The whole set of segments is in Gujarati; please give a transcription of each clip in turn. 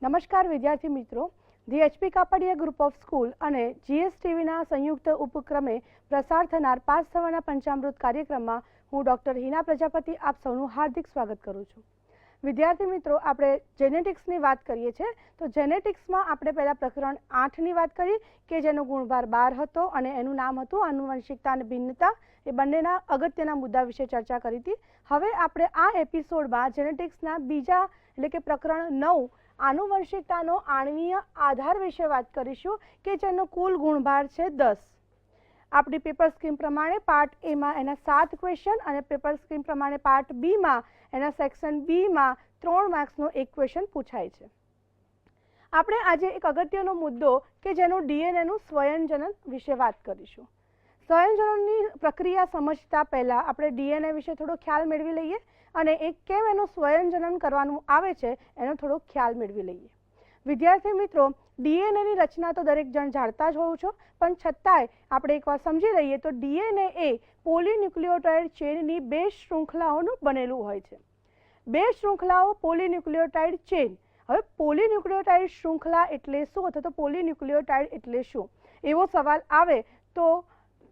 નમસ્કાર વિદ્યાર્થી મિત્રો, the HP Kapadia group of school અને જીએસટીવીના સંયુક્ત ઉપક્રમે પ્રસાર થનાર પાસ થવાના પંચામૃત કાર્યક્રમમાં હું ડૉક્ટર હિના પ્રજાપતિ આપ સૌનું હાર્દિક સ્વાગત કરું છું. વિદ્યાર્થી મિત્રો, આપણે જેનેટિક્સની વાત કરીએ છીએ તો જેનેટિક્સમાં આપણે પહેલાં પ્રકરણ 8ની વાત કરી કે જેનો ગુણભાર 12 હતો અને એનું નામ હતું આનુવંશિકતા અને ભિન્નતા. એ બંનેના અગત્યના મુદ્દા વિશે ચર્ચા કરી હતી. હવે આપણે આ એપિસોડમાં જેનેટિક્સના બીજા એટલે કે પ્રકરણ 9 આનુવંશિકતાનો આણ્વીય આધાર વિશે વાત કરીશું કે જેનો કુલ ગુણભાર છે 10. આપણી પેપર સ્કીમ પ્રમાણે પાર્ટ એમાં એના 7 ક્વેશ્ચન અને પેપર સ્કીમ પ્રમાણે પાર્ટ બીમાં એના સેક્શન બીમાં 3 માર્ક્સનો એક ક્વેશ્ચન પૂછાય છે. આપણે આજે એક અગત્યનો મુદ્દો કે જેનો ડીએનએનું સ્વયંજનન વિશે વાત કરીશું. સ્વયંજનનની પ્રક્રિયા સમજતા પહેલાં આપણે ડીએનએ વિશે થોડો ખ્યાલ મેળવી લઈએ અને કેમ એનું સ્વયંજનન કરવાનું આવે છે એનો થોડો ખ્યાલ મેળવી લઈએ. વિદ્યાર્થી મિત્રો, ડીએનએની રચના તો દરેક જણ જાણતા જ હોવ છો, પણ છતાંય આપણે એકવાર સમજી લઈએ તો ડીએનએ એ પોલીન્યુક્લિયોટાઇડ ચેનની 2 શૃંખલાઓનું બનેલું હોય છે. 2 શૃંખલાઓ પોલીન્યુક્લિયોટાઇડ ચેન. હવે પોલીન્યુક્લિયોટાઇડ શૃંખલા એટલે શું અથવા તો પોલીન્યુક્લિયોટાઇડ એટલે શું એવો સવાલ આવે તો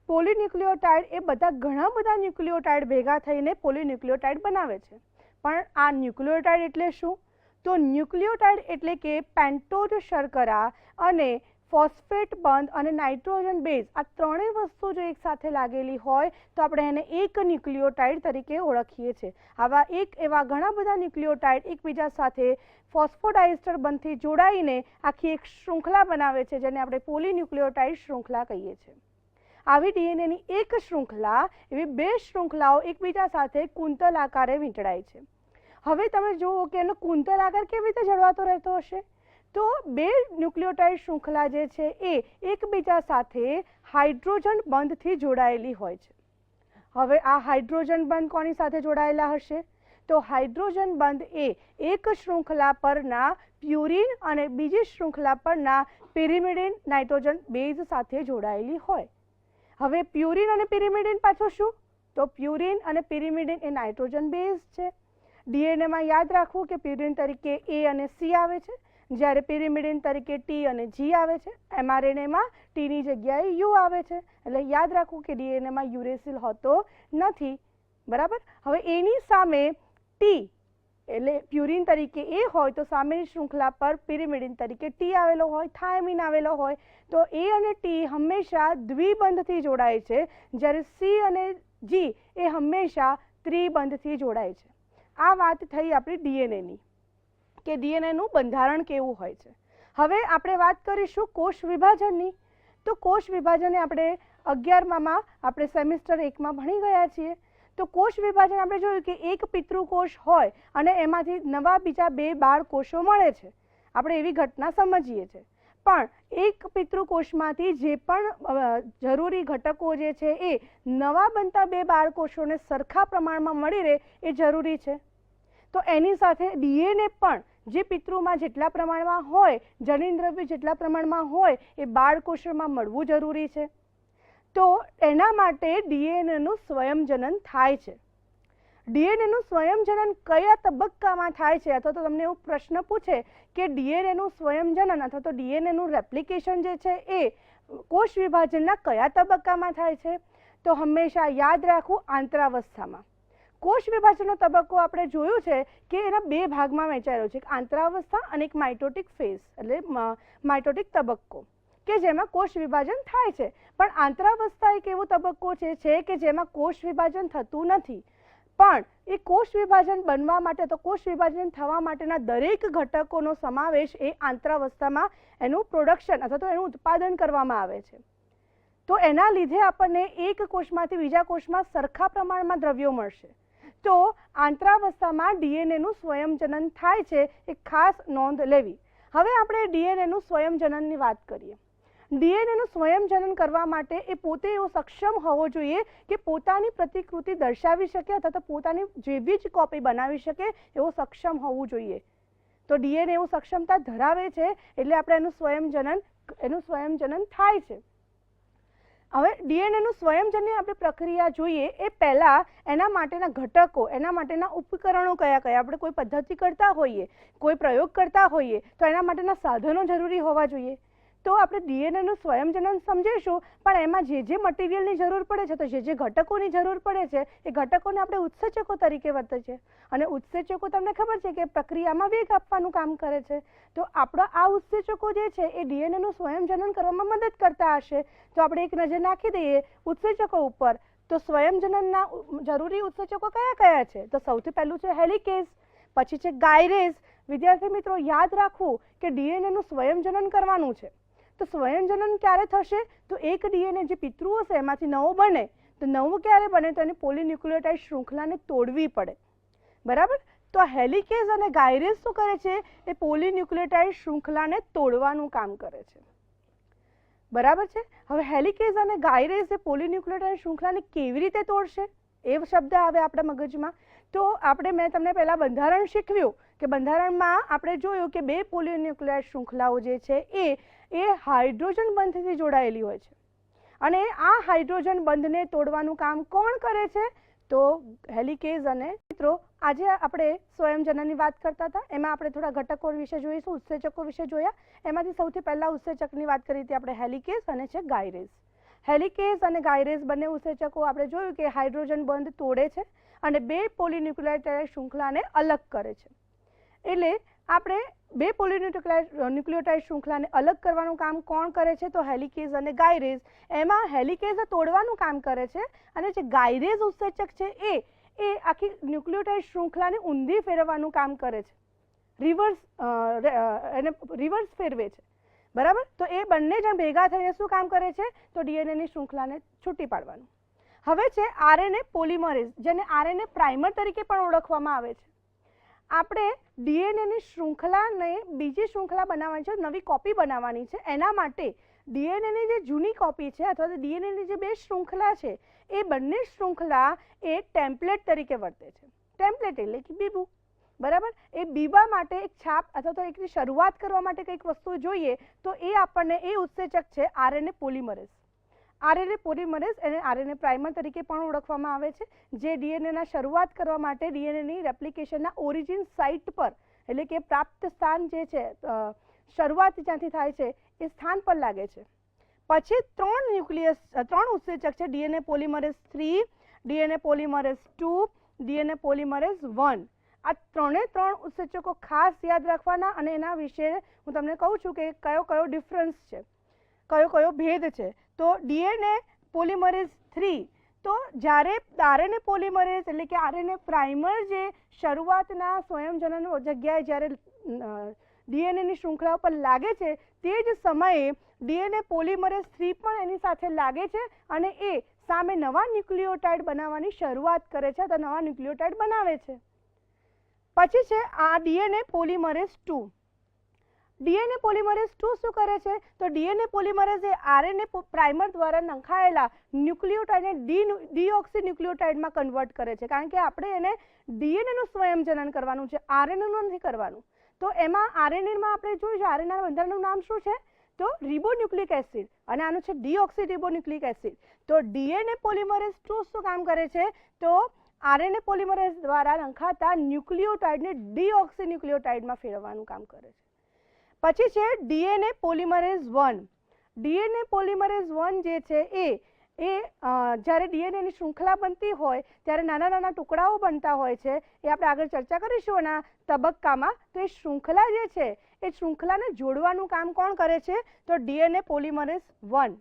પોલીન્યુક્લિયોટાઇડ એ ઘણા બધા ન્યુક્લિયોટાઇડ ભેગા થઈને પોલીન્યુક્લિયોટાઇડ બનાવે છે. પણ આ ન્યુક્લિયોટાઇડ એટલે શું? તો ન્યુક્લિયોટાઇડ એટલે કે પેન્ટોઝ શર્કરા અને ફોસ્ફેટ બંધ અને નાઇટ્રોજન બેઝ, આ ત્રણેય વસ્તુ જો એક સાથે લાગેલી હોય તો આપણે એને એક ન્યુક્લિયોટાઇડ તરીકે ઓળખીએ છીએ. એવા ઘણા બધા ન્યુક્લિયોટાઇડ એકબીજા સાથે ફોસ્ફોડાઇસ્ટર બંધથી જોડાઈને આખી એક શૃંખલા બનાવે છે જેને આપણે પોલીન્યુક્લિયોટાઇડ શૃંખલા કહીએ છીએ. આવી ડીએનએની એક શૃંખલા એવી 2 શૃંખલાઓ એકબીજા સાથે કુંતલ આકારે વીંટળાય છે. હવે તમે જુઓ કે એનો કુંતલ આકાર કેવી રીતે જળવાતો રહેતો હશે? તો 2 ન્યુક્લિયોટાઇડ શૃંખલા જે છે એ એકબીજા સાથે હાઇડ્રોજન બંધથી જોડાયેલી હોય છે. હવે આ હાઇડ્રોજન બંધ કોની સાથે જોડાયેલા હશે? તો હાઇડ્રોજન બંધ એ એક શૃંખલા પરના પ્યુરિન અને બીજી શૃંખલા પરના પિરિમિડિન નાઇટ્રોજન બેઝ સાથે જોડાયેલી હોય. હવે પ્યુરિન અને પિરિમિડિન પાછો શું? તો પ્યુરિન અને પિરિમિડિન એ નાઇટ્રોજન બેઝ છે. ડીએનએમાં યાદ રાખવું કે પ્યુરિન તરીકે એ અને સી આવે છે, જ્યારે પિરિમિડિન તરીકે ટી અને જી આવે છે. એમઆરએનએમાં ટીની જગ્યાએ યુ આવે છે. એટલે યાદ રાખવું કે ડીએનએમાં યુરેસિલ હોતો નથી. બરાબર. હવે એની સામે ટી એટલે પ્યુરિન તરીકે એ હોય તો સામેની શૃંખલા પર પિરિમિડિન તરીકે ટી આવેલો હોય, થાયમિન આવેલો હોય. તો એ અને ટી હંમેશા દ્વિબંધથી જોડાય છે, જ્યારે સી અને જી એ હંમેશા ત્રિબંધથી જોડાય છે. આ વાત થઈ આપણી ડીએનએની કે ડીએનએનું બંધારણ કેવું હોય છે. હવે આપણે વાત કરીશું કોષ વિભાજનની. તો કોષ વિભાજન આપણે 11માં આપણે સેમિસ્ટર 1માં ભણી ગયા છીએ. તો કોષ વિભાજન આપણે જોયું કે એક પિતૃકોષ હોય અને એમાંથી નવા બીજા 2 બાળકોષો મળે છે. આપણે એવી ઘટના સમજીએ છીએ. પણ એક પિતૃકોષમાંથી જે પણ જરૂરી ઘટકો જે છે એ નવા બનતા 2 બાળકોષોને સરખા પ્રમાણમાં મળી રહે એ જરૂરી છે. તો એની સાથે ડીએનએ પણ જે પિતૃમાં જેટલા પ્રમાણમાં હોય, જનીનદ્રવ્ય જેટલા પ્રમાણમાં હોય એ બાળકોષોમાં મળવું જરૂરી છે. તો એના માટે ડીએનએનું સ્વયંજનન થાય છે. ડીએનએનું સ્વયંજનન કયા તબક્કામાં થાય છે? અથવા તો તમને એવો પ્રશ્ન પૂછે કે ડીએનએનું સ્વયંજનન અથવા તો ડીએનએનું રેપ્લિકેશન જે છે એ કોષ વિભાજનના કયા તબક્કામાં થાય છે? તો હંમેશા યાદ રાખવું આંતરાવસ્થામાં. કોષ વિભાજનનો તબક્કો આપણે જોયું છે કે એના 2 ભાગમાં વહેંચાયેલો છે, એક આંતરાવસ્થા અને એક માઇટોટિક ફેઝ એટલે માઇટોટિક તબક્કો કે જેમાં કોષ વિભાજન થાય છે. પણ આંતરાવસ્થા એક એવો તબક્કો છે કે જેમાં કોષ વિભાજન થતું નથી. પણ એ કોષ વિભાજન બનવા માટે તો કોષ વિભાજન થવા માટેના દરેક ઘટકોનો સમાવેશ એ આંતરાવસ્થામાં એનું પ્રોડક્શન અથવા તો એનું ઉત્પાદન કરવામાં આવે છે. તો એના લીધે આપણને એક કોષમાંથી બીજા કોષમાં સરખા પ્રમાણમાં દ્રવ્યો મળશે. તો આંતરાવસ્થામાં ડીએનએનું સ્વયંજનન થાય છે, એક ખાસ નોંધ લેવી. હવે આપણે ડીએનએનું સ્વયંજનનની વાત કરીએ. ડીએનએનું સ્વયંજનન કરવા માટે એ પોતે એવો સક્ષમ હોવો જોઈએ કે પોતાની પ્રતિકૃતિ દર્શાવી શકે અથવા તો પોતાની જેવી જ કોપી બનાવી શકે એવો સક્ષમ હોવું જોઈએ. તો ડીએનએ એવું સક્ષમતા ધરાવે છે એટલે આપણે એનું સ્વયંજનન થાય છે. હવે ડીએનએનું સ્વયંજન્ય આપણે પ્રક્રિયા જોઈએ એ પહેલાં એના માટેના ઘટકો, એના માટેના ઉપકરણો કયા કયા, આપણે કોઈ પદ્ધતિ કરતા હોઈએ, કોઈ પ્રયોગ કરતા હોઈએ તો એના માટેના સાધનો જરૂરી હોવા જોઈએ. તો આપણે ડીએનએનું સ્વયંજનન સમજીશું, પણ એમાં જે મટીરિયલની જરૂર પડે છે, તો જે ઘટકોની જરૂર પડે છે એ ઘટકોને આપણે ઉત્સેચકો તરીકે વર્તે છે. અને ઉત્સેચકો તમને ખબર છે કે પ્રક્રિયામાં વેગ આપવાનું કામ કરે છે. તો આપણા આ ઉત્સેચકો જે છે એ ડીએનએનું સ્વયંજનન કરવામાં મદદ કરતા હશે. તો આપણે એક નજર નાખી દઈએ ઉત્સેચકો ઉપર. તો સ્વયંજનનના જરૂરી ઉત્સેચકો કયા કયા છે? તો સૌથી પહેલું છે હેલિકેઝ, પછી છે ગાયરેઝ. વિદ્યાર્થી મિત્રો, યાદ રાખવું કે ડીએનએનું સ્વયંજનન કરવાનું છે. તો સ્વયંજનન ક્યારે થશે? તો એક ડીએનએ જે પિતૃઓ છે એમાંથી નવો બને. તો નવું ક્યારે બને? તો એની પોલીન્યુક્લિયોટાઇડ શૃંખલાને તોડવી પડે. બરાબર? તો હેલિકેઝ અને ગાયરેઝ શું કરે છે? એ પોલીન્યુક્લિયોટાઇડ શૃંખલાને તોડવાનું કામ કરે છે. બરાબર છે? હવે હેલિકેઝ અને ગાયરેઝ એ પોલીન્યુક્લિયોટાઇડ શૃંખલાને કેવી રીતે તોડશે એ શબ્દ આવે આપણા મગજમાં. તો મેં તમને પહેલા બંધારણ શીખવ્યું કે બંધારણમાં આપણે જોયું કે બે પોલીન્યુક્લિયોટાઇડ શૃંખલાઓ જે છે એ હાઇડ્રોજન બંધથી જોડાયેલી હોય છે. અને આ હાઇડ્રોજન બંધને તોડવાનું કામ કોણ કરે છે? તો હેલિકેઝ. અને મિત્રો, આજે આપણે સ્વયંજનનની વાત કરતા હતા, એમાં આપણે થોડા ઘટકો વિશે જોઈશું, ઉત્સેચકો વિશે જોયા. એમાંથી સૌથી પહેલા ઉત્સેચકની વાત કરી હતી આપણે હેલિકેઝ અને છે ગાયરેઝ. હેલિકેઝ અને ગાયરેઝ બંને ઉત્સેચકો આપણે જોયું કે હાઇડ્રોજન બંધ તોડે છે અને બે પોલીન્યુક્લિયોટાઇડ શૃંખલાને અલગ કરે છે. એટલે આપણે બે પોલીન્યુક્લિયોટાઇડ શૃંખલાને અલગ કરવાનું કામ કોણ કરે છે? તો હેલિકેઝ અને ગાયરેઝ. એમાં હેલિકેઝ તોડવાનું કામ કરે છે અને જે ગાયરેઝ ઉત્સેચક છે એ આખી ન્યુક્લિયોટાઇડ શૃંખલાને ઊંધી ફેરવવાનું કામ કરે છે, રિવર્સ ફેરવે છે. બરાબર? તો એ બંને જણ ભેગા થઈને શું કામ કરે છે? તો ડીએનએની શૃંખલાને છૂટી પાડવાનું. હવે છે આરએનએ પોલિમરેઝ, જેને આરએનએ પ્રાઇમર તરીકે પણ ઓળખવામાં આવે છે. આપણે ડીએનએની શૃંખલાને બીજી શૃંખલા બનાવવાની છે, નવી કોપી બનાવવાની છે. એના માટે ડીએનએની જે જૂની કોપી છે અથવા તો ડીએનએની જે બે શૃંખલા છે એ બંને શૃંખલા એ ટેમ્પલેટ તરીકે વર્તે છે. ટેમ્પલેટ એટલે કે બીબું. બરાબર? એ બીબા માટે એક છાપ અથવા તો એકની શરૂઆત કરવા માટે કંઈક વસ્તુ જોઈએ, તો એ આપણને એ ઉત્સેચક છે આરએનએ પોલિમરેઝ. આરએનએ પોલિમરેઝ એને આરએનએ પ્રાઇમર તરીકે પણ ઓળખવામાં આવે છે, જે ડીએનએના શરૂઆત કરવા માટે ડીએનએની રેપ્લિકેશનના ઓરિજિન સાઇટ પર, એટલે કે પ્રાપ્ત સ્થાન જે છે, શરૂઆત જ્યાંથી થાય છે એ સ્થાન પર લાગે છે. પછી ત્રણ ઉત્સેચક છે, DNA polymerase 3, DNA polymerase 2, DNA polymerase 1. આ ત્રણે ત્રણ ઉત્સેચકો ખાસ યાદ રાખવાના અને એના વિશે હું તમને કહું છું કે કયો ડિફરન્સ છે, કયો ભેદ છે. તો ડીએનએ પોલિમરેઝ 3, તો જ્યારે આરએનએ પોલિમરેઝ એટલે કે આરએનએ પ્રાઇમર જે શરૂઆતના સ્વયંજનન જગ્યાએ જ્યારે ડીએનએની શૃંખલા પર લાગે છે તે જ સમયે ડીએનએ પોલિમરેઝ 3 પણ એની સાથે લાગે છે અને એ સામે નવા ન્યુક્લિયોટાઇડ બનાવવાની શરૂઆત કરે છે, તો નવા ન્યુક્લિયોટાઇડ બનાવે છે. પછી છે આ ડીએનએ પોલિમરેઝ 2. ડીએનએ પોલિમરેઝ 2 શું કરે છે? તો ડીએનએ પોલિમરેઝ એ આરએનએ પ્રાઇમર દ્વારા નંખાયેલા ન્યુક્લિયોટાઇડને ડીઓક્સી ન્યુક્લિયોટાઇડમાં કન્વર્ટ કરે છે, કારણ કે આપણે એને ડીએનએનું સ્વયંજનન કરવાનું છે, આરએનએનું નથી કરવાનું. તો એમાં આરએનએમાં આપણે જોયું છે આરએનએના બંધારણનું નામ શું છે? તો રિબોન્યુક્લિક એસિડ, અને આનું છે ડીઓક્સી રિબોન્યુક્લિક એસિડ. તો ડીએનએ પોલિમરેઝ 2 શું કામ કરે છે? તો આરએનએ પોલિમરેઝ દ્વારા નંખાતા ન્યુક્લિયોટાઇડને ડીઓક્સી ન્યુક્લિયોટાઇડમાં ફેરવવાનું કામ કરે છે. પછી છે ડીએનએ પોલિમરેઝ 1. ડીએનએ પોલિમરેઝ 1 જે છે એ જ્યારે ડીએનએની શૃંખલા બનતી હોય ત્યારે નાના નાના ટુકડાઓ બનતા હોય છે, એ આપણે આગળ ચર્ચા કરીશું એના તબક્કામાં. તો એ શૃંખલા જે છે એ શૃંખલાને જોડવાનું કામ કોણ કરે છે? તો ડીએનએ પોલિમરેઝ 1.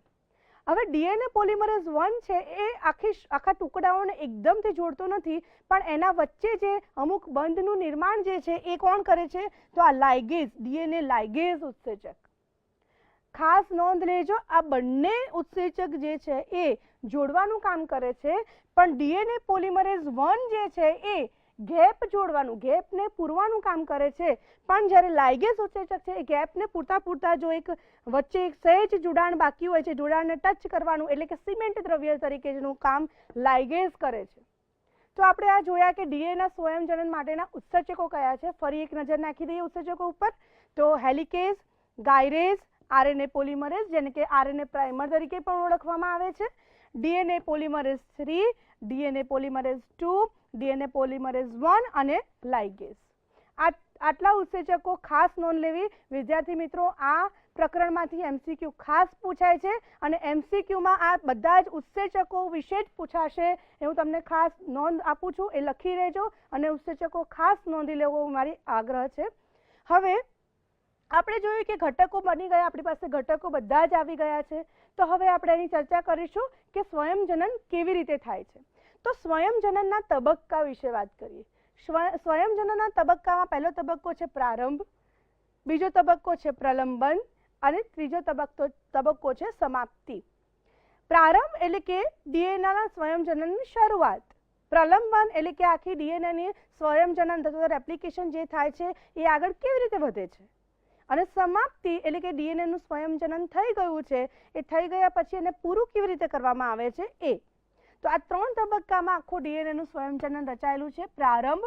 હવે ડીએનએ પોલિમરેઝ 1 છે એ આખા ટુકડાઓને એકદમથી જોડતો નથી, પણ એના વચ્ચે જે અમુક બંધનું નિર્માણ જે છે એ કોણ કરે છે? તો આ લાઇગેઝ, ડીએનએ લાઇગેઝ ઉત્સેચક. ખાસ નોંધ લેજો, આ બંને ઉત્સેચક જે છે એ જોડવાનું કામ કરે છે, પણ ડીએનએ પોલિમરેઝ 1 જે છે એ ગેપ જોડવાનું, ગેપને પૂરવાનું કામ કરે છે. પણ જ્યારે લાઇગેઝ ઉત્સેચક છે એ ગેપને પૂરતા જો એક વચ્ચે એક સહેજ જોડાણ બાકી હોય છે, જોડાણને ટચ કરવાનું, એટલે કે સિમેન્ટ દ્રવ્ય તરીકેનું કામ લાઇગેઝ કરે છે. તો આપણે આ જોયા કે ડીએનએ સ્વયંજનન માટેના ઉત્સેચકો કયા છે. ફરી એક નજર નાખી દઈએ ઉત્સેચકો ઉપર. તો હેલિકેઝ, ગાયરેઝ આરએનએ પોલિમરેઝ, જેને કે આરએનએ પ્રાઇમર તરીકે પણ ઓળખવામાં આવે છે, DNA polymerase 3, DNA polymerase 2, DNA polymerase 1 અને લાઇગેઝ. આટલા ઉત્સેચકો ખાસ નોંધ લેવી. વિદ્યાર્થી મિત્રો, આ પ્રકરણમાંથી એમસીક્યુ ખાસ પૂછાય છે અને એમસીક્યુમાં આ બધા જ ઉત્સેચકો વિશે જ પૂછાશે. હું તમને ખાસ નોંધ આપું છું, એ લખી લેજો અને ઉત્સેચકો ખાસ નોંધી લેવો મારી આગ્રહ છે. હવે આપણે જોયું કે ઘટકો બની ગયા, આપણી પાસે ઘટકો બધા જ આવી ગયા છે. તો હવે આપણે એની ચર્ચા કરીશું કે સ્વયંજનન કેવી રીતે થાય છે. તો સ્વયંજનનના તબક્કા વિશે વાત કરીએ. સ્વયંજનનના તબક્કામાં પહેલો તબક્કો છે પ્રારંભ, બીજો તબક્કો છે પ્રલંબન અને ત્રીજો તબક્કો છે સમાપ્તિ. પ્રારંભ એટલે કે ડીએનએના સ્વયંજનનની શરૂઆત. પ્રલંબન એટલે કે આખી ડીએનએની સ્વયંજનન થતું રેપ્લિકેશન જે થાય છે એ આગળ કેવી રીતે વધે છે. અને સમાપ્તિ એટલે કે ડીએનએનું સ્વયંજનન થઈ ગયું છે, એ થઈ ગયા પછી એને પૂરું કેવી રીતે કરવામાં આવે છે એ. તો આ 3 તબક્કામાં આખું ડીએનએનું સ્વયંજનન રચાયેલું છે. પ્રારંભ,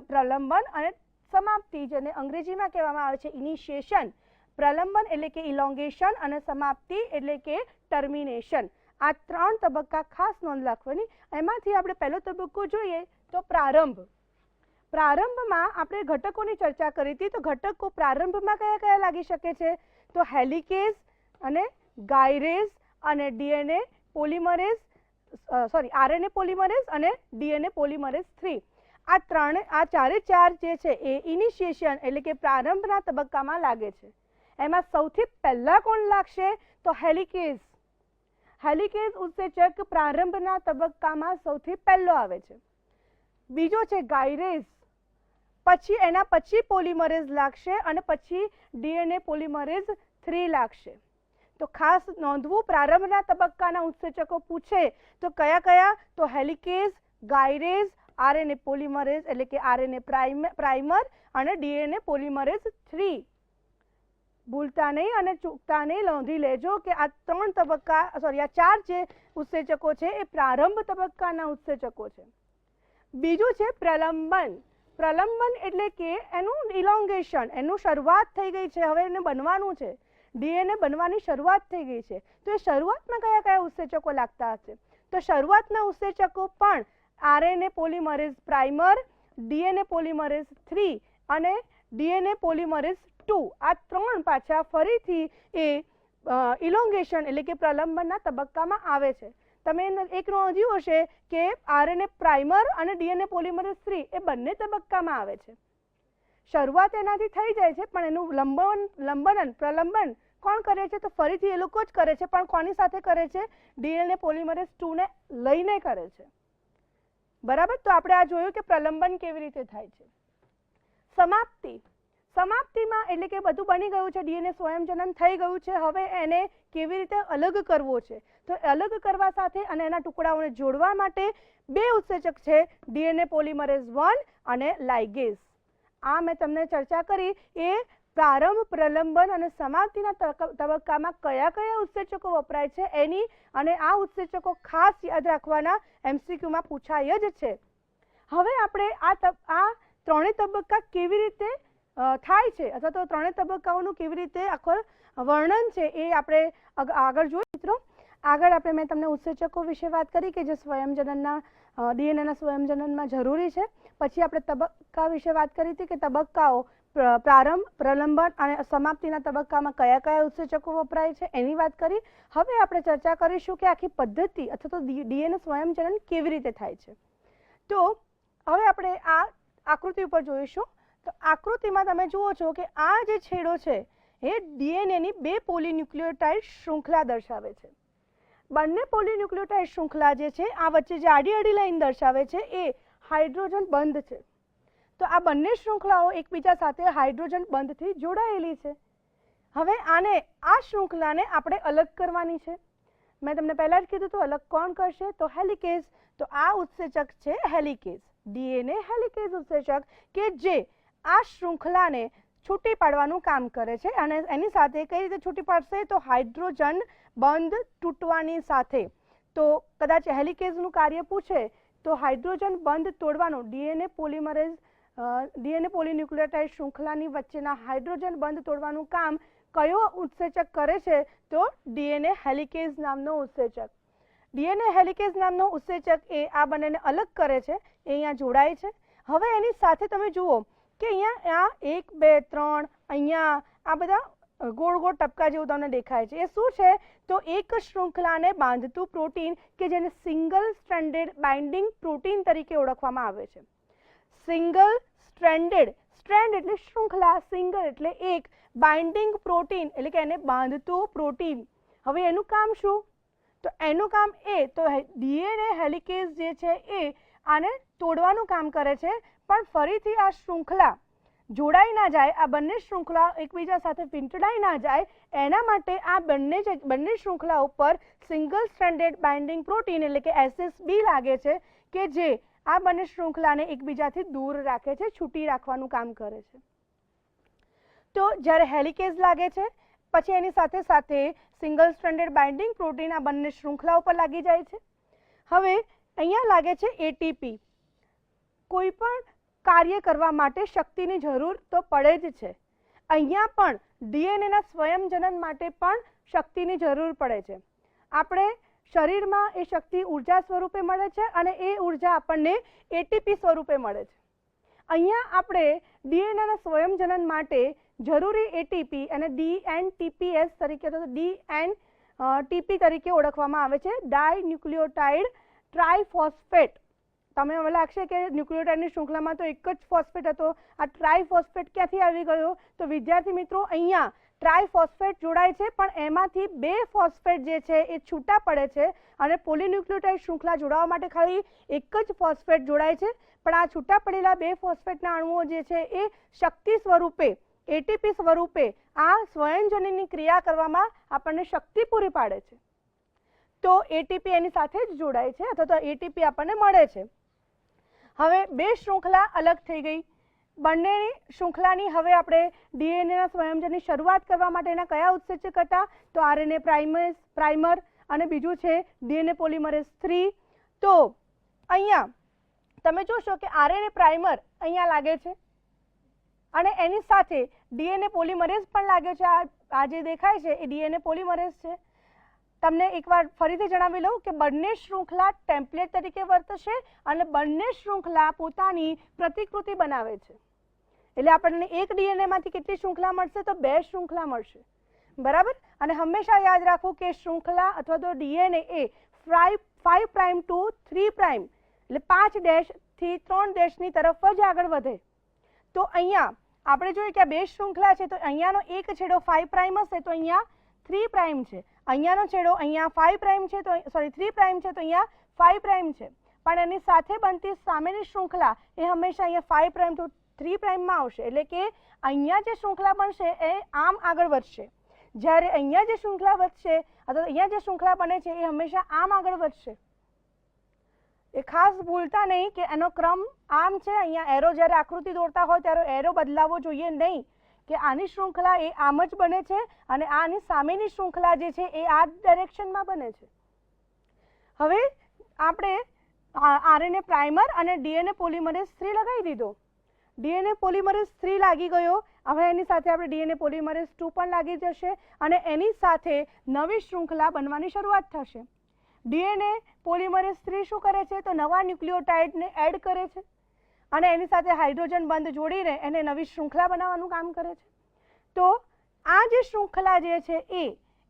પ્રલંબન અને સમાપ્તિ, જેને અંગ્રેજીમાં કહેવામાં આવે છે ઇનિશિએશન. પ્રલંબન એટલે કે ઇલોંગેશન અને સમાપ્તિ એટલે કે ટર્મિનેશન. આ 3 તબક્કા ખાસ નોંધ રાખવાની. એમાંથી આપણે પહેલો તબક્કો જોઈએ તો પ્રારંભ. પ્રારંભમાં આપણે ઘટકોની ચર્ચા કરી હતી. તો ઘટકો પ્રારંભમાં કયા કયા લાગી શકે છે? તો હેલિકેઝ અને ગાયરેઝ અને ડીએનએ પોલિમરેઝ, આરએનએ પોલિમરેઝ અને ડીએનએ પોલિમરેઝ 3. આ ચારે ચાર જે છે એ ઇનિશિએશન એટલે કે પ્રારંભના તબક્કામાં લાગે છે. એમાં સૌથી પહેલા કોણ લાગશે? તો હેલિકેઝ. હેલિકેઝ ઉત્સેચક પ્રારંભના તબક્કામાં સૌથી પહેલો આવે છે. બીજો છે ગાયરેઝ, પછી એના પછી પોલિમરેઝ લાગશે અને પછી ડીએનએ પોલિમરેઝ 3 લાગશે. તો ખાસ નોંધવું, પ્રારંભના તબક્કાના ઉત્સેચકો પૂછે તો કયા કયા? તો હેલિકેઝ, ગાયરેઝ, આરએનએ પોલિમરેઝ એટલે કે આરએનએ પ્રાઇમર અને ડીએનએ પોલિમરેઝ 3. ભૂલતા નહીં અને ચૂકતા નહીં, નોંધી લેજો કે આ 3 તબક્કા, આ 4 જે ઉત્સેચકો છે એ પ્રારંભ તબક્કાના ઉત્સેચકો છે. બીજું છે પ્રલંબન. પ્રલંબન એટલે કે એનું ઇલોંગેશન, એનું શરૂઆત થઈ ગઈ છે, હવે એને બનવાનું છે, ડીએનએ બનવાની શરૂઆત થઈ ગઈ છે. તો એ શરૂઆતમાં કયા કયા ઉત્સેચકો લાગતા હશે? તો શરૂઆતના ઉત્સેચકો પણ RNA polymerase primer, DNA polymerase 3 અને ડીએનએ પોલિમરેઝ 2. આ 3 પાછા ફરીથી એ ઇલોંગેશન એટલે કે પ્રલંબનના તબક્કામાં આવે છે. તમે એક નોંધ્યું હશે કે આરએનએ પ્રાઇમર અને ડીએનએ પોલિમરેઝ 3 એ બંને તબક્કામાં આવે છે. શરૂઆત એનાથી થઈ જાય છે, પણ એનું પ્રલંબન કોણ કરે છે? તો ફરીથી એ લોકો જ કરે છે, પણ કોની સાથે કરે છે? ડીએનએ પોલિમરેઝ 2 ને લઈને કરે છે. બરાબર. તો આપણે આ જોયું કે પ્રલંબન કેવી રીતે થાય છે. સમાપ્તિ. સમાપ્તિમાં એટલે કે બધું બની ગયું છે, ડીએનએ સ્વયંજનન થઈ ગયું છે, હવે એને કેવી રીતે અલગ કરવો છે? તો અલગ કરવા સાથે અને એના ટુકડાઓને જોડવા માટે 2 ઉત્સેચક છે, ડીએનએ પોલિમરેઝ 1 અને લાઇગેઝ. આ મેં તમને ચર્ચા કરી એ પ્રારંભ, પ્રલંબન અને સમાપ્તિના તબક્કામાં કયા કયા ઉત્સેચકો વપરાય છે એની, અને આ ઉત્સેચકો ખાસ યાદ રાખવાના, એમસીક્યુમાં પૂછાય જ છે. હવે આપણે આ 3 તબક્કા કેવી રીતે થાય છે અથવા તો 3 તબક્કાઓનું કેવી રીતે આખું વર્ણન છે એ આપણે આગળ જોઈએ. મિત્રો, આગળ મેં તમને ઉત્સેચકો વિશે વાત કરી કે જે સ્વયંજનનના ડીએનએના સ્વયંજનનમાં જરૂરી છે. પછી આપણે તબક્કા વિશે વાત કરી હતી કે તબક્કાઓ પ્રારંભ, પ્રલંબન અને સમાપ્તિના તબક્કામાં કયા કયા ઉત્સેચકો વપરાય છે એની વાત કરી. હવે આપણે ચર્ચા કરીશું કે આખી પદ્ધતિ અથવા તો ડીએનએ સ્વયંજનન કેવી રીતે થાય છે. તો હવે આપણે આ આકૃતિ ઉપર જોઈશું. તો આકૃતિમાં તમે જુઓ છો કે આ જે છેડો છે એ ડીએનએની 2 પોલીન્યુક્લિયોટાઇડ શૃંખલા દર્શાવે છે. બંને પોલીન્યુક્લિયોટાઇડ શૃંખલા જે છે આ વચ્ચે જે આડી લાઈન દર્શાવે છે એ હાઇડ્રોજન બંધ છે. તો આ બંને શૃંખલાઓ એકબીજા સાથે હાઇડ્રોજન બંધથી જોડાયેલી છે. હવે આ શૃંખલાને આપણે અલગ કરવાની છે. મેં તમને પહેલા જ કીધું તો અલગ કોણ કરશે? તો હેલિકેઝ. તો આ ઉત્સેચક છે હેલિકેઝ, ડીએનએ હેલિકેઝ ઉત્સેચક કે જે આ શૃંખલાને છૂટી પાડવાનું કામ કરે છે. અને એની સાથે કઈ રીતે છૂટી પાડશે? તો હાઇડ્રોજન બંધ તૂટવાની સાથે. તો કદાચ હેલિકેઝનું કાર્ય પૂછે તો હાઇડ્રોજન બંધ તોડવાનું, ડીએનએ પોલિન્યુક્લિયોટાઇડ શૃંખલાની વચ્ચેના હાઇડ્રોજન બંધ તોડવાનું કામ કયો ઉત્સેચક કરે છે? તો ડીએનએ હેલિકેઝ નામનો ઉત્સેચક. ડીએનએ હેલિકેઝ નામનો ઉત્સેચક એ આ બંનેને અલગ કરે છે, એ અહીંયા જોડાય છે. હવે એની સાથે તમે જુઓ કે અહીંયા આ 1 2 3 અહીંયા આ બધા ગોળ ગોળ ટપકા જેવું તમને દેખાય છે. એ શું છે? તો એક શૃંખલાને બાંધતું પ્રોટીન કે જેને સિંગલ સ્ટ્રેન્ડેડ બાઇન્ડિંગ પ્રોટીન તરીકે ઓળખવામાં આવે છે. સિંગલ સ્ટ્રેન્ડેડ, સ્ટ્રેન્ડ એટલે શૃંખલા, સિંગલ એટલે એક, બાઇન્ડિંગ પ્રોટીન એટલે કે એને બાંધતું પ્રોટીન. હવે એનું કામ શું? તો એનું કામ તો ડીએનએ હેલિકેઝ જે છે એ આને તોડવાનું કામ કરે છે, પણ ફરીથી આ શૃંખલા જોડાઈ ના જાય, આ બંને શૃંખલા એકબીજા સાથે વીંટળાઈ ના જાય એના માટે આ બંને શૃંખલા ઉપર સિંગલ સ્ટ્રેન્ડેડ બાઇન્ડિંગ પ્રોટીન એટલે કે SSB લાગે છે, કે જે આ બંને શૃંખલાને એકબીજાથી દૂર રાખે છે, છૂટી રાખવાનું કામ કરે છે. તો જ્યારે હેલિકેઝ લાગે છે પછી એની સાથે સાથે સિંગલ સ્ટ્રેન્ડેડ બાઇન્ડિંગ પ્રોટીન આ બંને શૃંખલા ઉપર લાગી જાય છે. હવે અહીંયા લાગે છે ATP. કોઈ પણ કાર્ય કરવા માટે શક્તિની જરૂર તો પડે જ છે. અહીંયા પણ ડીએનએના સ્વયંજનન માટે પણ શક્તિની જરૂર પડે છે. આપણે શરીરમાં એ શક્તિ ઉર્જા સ્વરૂપે મળે છે અને એ ઉર્જા આપણને ATP સ્વરૂપે મળે છે. અહીંયા આપણે ડીએનએના સ્વયંજનન માટે જરૂરી ATP અને DNTPS તરીકે તો DNTP તરીકે ઓળખવામાં આવે છે, ડાયન્યુક્લિયોટાઇડ ટ્રાઇફોસ્ફેટ. તમે હવે લાગશે કે ન્યુક્લિયોટાઇડની શૃંખલામાં તો એક જ ફોસ્ફેટ હતો, આ ટ્રાઇફોસ્ફેટ ક્યાંથી આવી ગયો? તો વિદ્યાર્થી મિત્રો અહીંયા ટ્રાઇફોસ્ફેટ જોડાય છે, પણ એમાંથી 2 ફોસ્ફેટ જે છે એ છૂટા પડે છે અને પોલીન્યુક્લિયોટાઇડ શૃંખલા જોડાવા માટે ખાલી એક જ ફોસ્ફેટ જોડાય છે, પણ આ છૂટા પડેલા 2 ફોસ્ફેટના અણુઓ જે છે એ શક્તિ સ્વરૂપે ATP સ્વરૂપે આ સ્વયંજનનની ક્રિયા કરવામાં આપણને શક્તિ પૂરી પાડે છે. તો ATP એની સાથે જ જોડાય છે અથવા તો ATP આપણને મળે છે. હવે 2 શૃંખલા અલગ થઈ ગઈ. બંનેની શૃંખલાની હવે આપણે ડીએનએના સ્વયંજનની શરૂઆત કરવા માટેના કયા ઉત્સેચક હતા? તો RNA પ્રાઇમર અને બીજું છે DNA પોલિમરેઝ 3. તો અહીંયા તમે જોશો કે RNA પ્રાઇમર અહીંયા લાગે છે અને એની સાથે DNA પોલિમરેઝ પણ લાગ્યો છે. આ જે દેખાય છે એ DNA પોલિમરેઝ છે. તમને એકવાર ફરીથી જણાવી લઉં કે બંને શૃંખલા ટેમ્પલેટ તરીકે વર્તશે અને બંને શૃંખલા પોતાની પ્રતિકૃતિ બનાવે છે. એટલે આપણને એક ડીએનએમાંથી કેટલી શૃંખલા મળશે? તો 2 શૃંખલા મળશે, બરાબર. અને હંમેશા યાદ રાખવું કે શૃંખલા અથવા તો ડીએનએ એ 5 પ્રાઇમ ટુ 3 પ્રાઇમ એટલે 5 ડેશ થી 3 ડેશની તરફ જ આગળ વધે. તો અહીંયા આપણે જોઈએ કે આ 2 શૃંખલા છે, તો અહીંયાનો એક છેડો 5 પ્રાઇમ હશે તો અહીંયા 3 પ્રાઇમ છે, અહીંયાનો છેડો અહીંયા 5 પ્રાઇમ છે તો 3 પ્રાઇમ છે તો અહીંયા 5 પ્રાઇમ છે, પણ એની સાથે બનતી સામેની શૃંખલા એ હંમેશા અહીંયા 5 પ્રાઇમ ટુ 3 પ્રાઇમમાં આવશે. એટલે કે અહીંયા જે શૃંખલા બનશે એ આમ આગળ વધશે, જ્યારે અહીંયા જે શૃંખલા વધશે અથવા અહીંયા જે શૃંખલા બને છે એ હંમેશા આમ આગળ વધશે. એ ખાસ ભૂલતા નહીં કે એનો ક્રમ આમ છે. અહીંયા એરો જ્યારે આકૃતિ દોરતા હોય ત્યારે એરો બદલાવવો જોઈએ નહીં, કે આની શૃંખલા એ આમ જ બને છે અને આની સામેની શૃંખલા જે છે એ આ ડાયરેક્શનમાં બને છે. હવે આપણે RNA પ્રાઇમર અને DNA પોલિમરેઝ 3 લગાવી દીધો. DNA પોલિમરેઝ 3 લાગી ગયો. હવે એની સાથે આપણે DNA પોલિમરેઝ 2 પણ લાગી જશે અને એની સાથે નવી શૃંખલા બનવાની શરૂઆત થશે. DNA પોલિમરેઝ 3 શું કરે છે? તો નવા ન્યુક્લિયોટાઇડને એડ કરે છે અને એની સાથે હાઇડ્રોજન બંધ જોડીને એને નવી શૃંખલા બનાવવાનું કામ કરે છે. તો આ જે શૃંખલા જે છે એ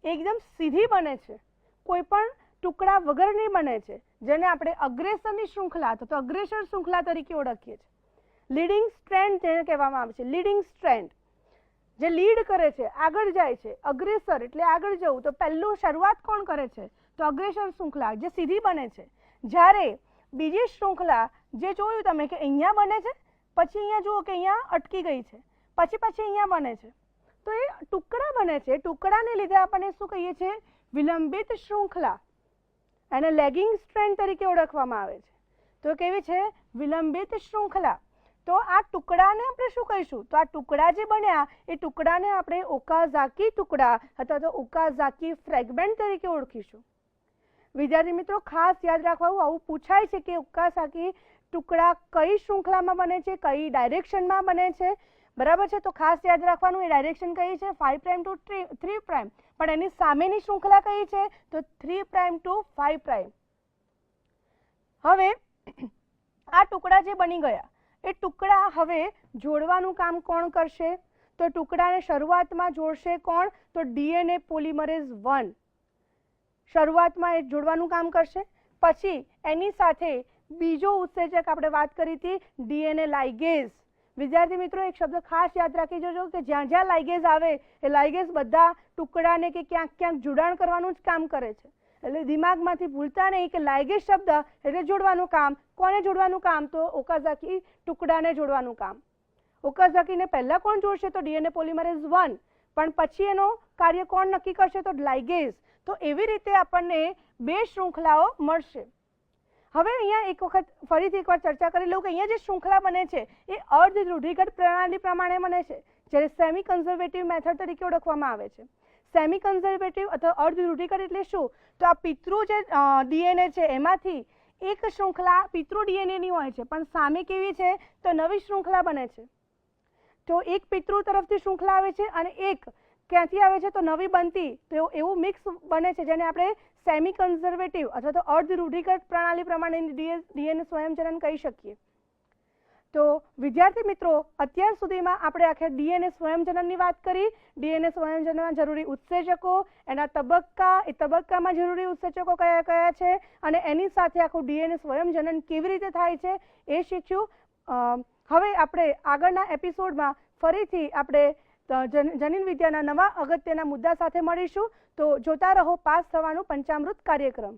એકદમ સીધી બને છે, કોઈ પણ ટુકડા વગરની બને છે, જેને આપણે અગ્રેસરની શૃંખલા તો અગ્રેસર શૃંખલા તરીકે ઓળખીએ છીએ. લીડિંગ સ્ટ્રેન્ડ જેને કહેવામાં આવે છે, લીડિંગ સ્ટ્રેન્ડ જે લીડ કરે છે, આગળ જાય છે. અગ્રેસર એટલે આગળ જવું, તો પહેલું શરૂઆત કોણ કરે છે? તો અગ્રેસર શૃંખલા જે સીધી બને છે. જ્યારે બીજી શૃંખલા જે જોયું તમે કે અહીંયા બને છે, પછી અહીંયા જુઓ કે અહીંયા અટકી ગઈ છે, પછી અહીંયા બને છે, તો એ ટુકડા બને છે. ટુકડાને લીધે આપણને શું કહીએ છીએ? વિલંબિત શૃંખલા. એને લેગિંગ સ્ટ્રેન્ડ તરીકે ઓળખવામાં આવે છે. તો કેવી છે? વિલંબિત શૃંખલા. તો આ ટુકડાને આપણે શું કહીશું? તો આ ટુકડા જે બન્યા એ ટુકડાને આપણે ઓકાઝાકી ટુકડા અથવા તો ઓકાઝાકી ફ્રેગમેન્ટ તરીકે ઓળખીશું. વિદ્યાર્થી મિત્રો ખાસ યાદ રાખવાનું, આવું પૂછાય છે કે ઓકાઝાકી ટુકડા કઈ શૃંખલામાં બને છે, કઈ ડાયરેક્શનમાં બને છે. બરાબર છે. તો ખાસ યાદ રાખવાનું એ ડાયરેક્શન કઈ છે 5 પ્રાઇમ ટુ 3 પ્રાઇમ, પણ એની સામેની શૃંખલા કઈ છે તો 3 પ્રાઇમ ટુ 5 પ્રાઇમ. હવે આ ટુકડા જે બની ગયા એ ટુકડા હવે જોડવાનું કામ કોણ કરશે તો ટુકડાને શરૂઆતમાં જોડશે કોણ તો ડીએનએ પોલિમરેઝ 1 શરૂઆતમાં એ જોડવાનું કામ કરશે. પછી એની સાથે બીજો ઉત્સેચક આપણે વાત કરી હતી ડીએનએ લાઇગેઝ. વિદ્યાર્થી મિત્રો એક શબ્દ ખાસ યાદ રાખી જજો કે જ્યાં જ્યાં લાઇગેઝ આવે એ લાઇગેઝ બધા ટુકડાને કે ક્યાંક ક્યાંક જોડાણ કરવાનું જ કામ કરે છે. એટલે દિમાગમાંથી ભૂલતા નહીં કે લાઇગેઝ શબ્દ એટલે જોડવાનું કામ. કોને જોડવાનું કામ તો ઓકાઝાકી ટુકડાને જોડવાનું કામ. ઓકાઝાકીને પહેલા કોણ જોડશે તો ડીએનએ પોલિમરેઝ 1, પણ પછી એનો કાર્ય કોણ નક્કી કરશે તો લાઇગેઝ. તો એવી રીતે આપણને 2 શૃંખલાઓ મળશે. હવે અહીંયા એક વખત ફરીથી એકવાર ચર્ચા કરી લઉં કે અહીંયા જે શૃંખલા બને છે એ અર્ધ રૂઢિગત પ્રણાલી પ્રમાણે બને છે, જ્યારે સેમી કન્ઝર્વેટિવ મેથડ તરીકે ઓળખવામાં આવે છે. સેમી કન્ઝર્વેટિવ અથવા અર્ધ રૂઢિગત એટલે શું તો આ પિતૃ જે ડીએનએ છે એમાંથી એક શૃંખલા પિતૃ ડીએનએની હોય છે, પણ સામે કેવી છે તો નવી શૃંખલા બને છે. તો એક પિતૃ તરફથી શૃંખલા આવે છે અને એક ક્યાંથી આવે છે તો નવી બનતી, તો એવું મિક્સ બને છે જેને આપણે સેમી કન્ઝર્વેટિવ અથવા તો અર્ધ રૂઢિગત પ્રણાલી પ્રમાણેની ડીએનએ સ્વયંજનન કહી શકીએ. તો વિદ્યાર્થી મિત્રો અત્યાર સુધીમાં આપણે આખરે ડીએનએ સ્વયંજનનની વાત કરી. ડીએનએ સ્વયંજનનમાં જરૂરી ઉત્સેચકો, એના તબક્કા, એ તબક્કામાં જરૂરી ઉત્સેચકો કયા કયા છે અને એની સાથે આખું ડીએનએ સ્વયંજનન કેવી રીતે થાય છે એ શીખ્યું. હવે આપણે આગળના એપિસોડમાં ફરીથી આપણે જનીન વિદ્યાના નવા અગત્યના મુદ્દા સાથે મળીશું. તો જોતા રહો પાસ થવાનું પંચામૃત કાર્યક્રમ.